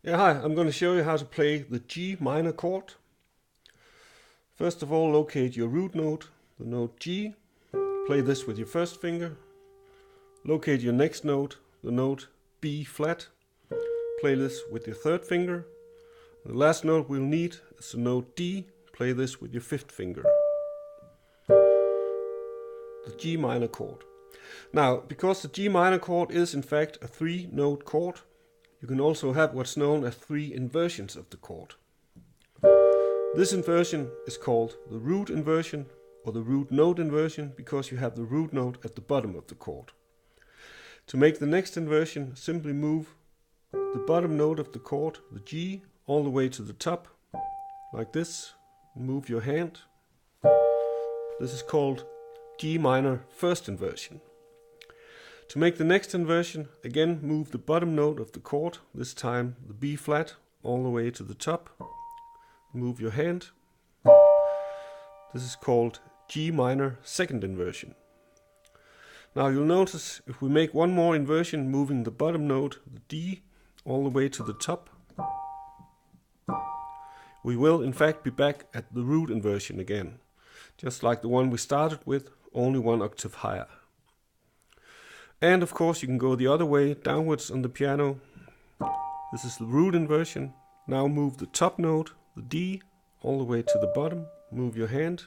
Yeah, hi, I'm going to show you how to play the G minor chord. First of all, locate your root note, the note G. Play this with your first finger. Locate your next note, the note B flat. Play this with your third finger. The last note we'll need is the note D. Play this with your fifth finger. The G minor chord. Now, because the G minor chord is in fact a 3-note chord, you can also have what's known as 3 inversions of the chord. This inversion is called the root inversion or the root note inversion because you have the root note at the bottom of the chord. To make the next inversion, simply move the bottom note of the chord, the G, all the way to the top, like this. Move your hand. This is called G minor first inversion. To make the next inversion, again move the bottom note of the chord, this time the B flat, all the way to the top. Move your hand. This is called G minor second inversion. Now you'll notice if we make one more inversion moving the bottom note, the D, all the way to the top, we will in fact be back at the root inversion again, just like the one we started with, only 1 octave higher. And of course you can go the other way, downwards on the piano. This is the root inversion. Now move the top note, the D, all the way to the bottom. Move your hand.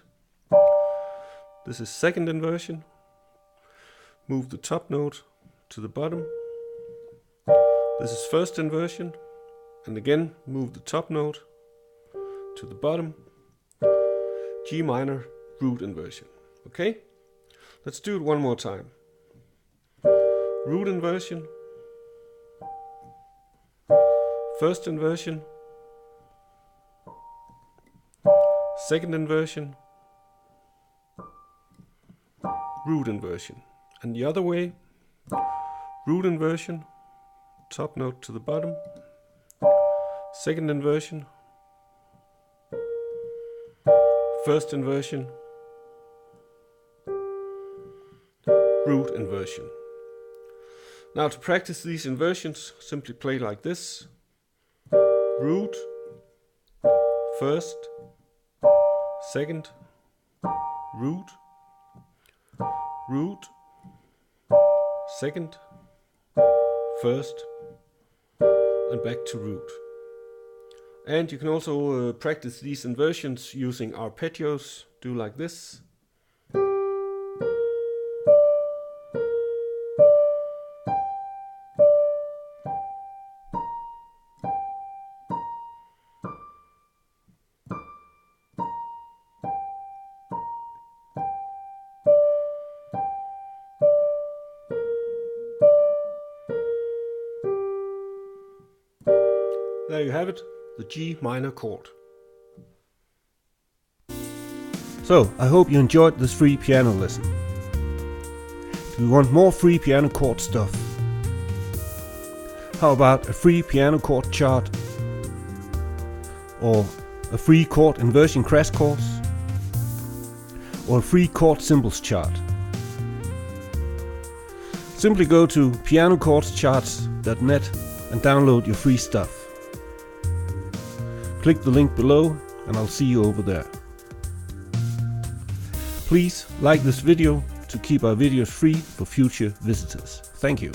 This is second inversion. Move the top note to the bottom. This is first inversion. And again move the top note to the bottom. G minor root inversion. Okay? Let's do it one more time. Root inversion, first inversion, second inversion, root inversion. And the other way, root inversion, top note to the bottom, second inversion, first inversion, root inversion. Now to practice these inversions, simply play like this. Root, first, second, root, root, second, first, and back to root. And you can also practice these inversions using arpeggios. Do like this. There you have it, the G minor chord. So, I hope you enjoyed this free piano lesson. If you want more free piano chord stuff, how about a free piano chord chart? Or a free chord inversion crash course? Or a free chord symbols chart? Simply go to pianochordcharts.net and download your free stuff. Click the link below and I'll see you over there. Please like this video to keep our videos free for future visitors. Thank you.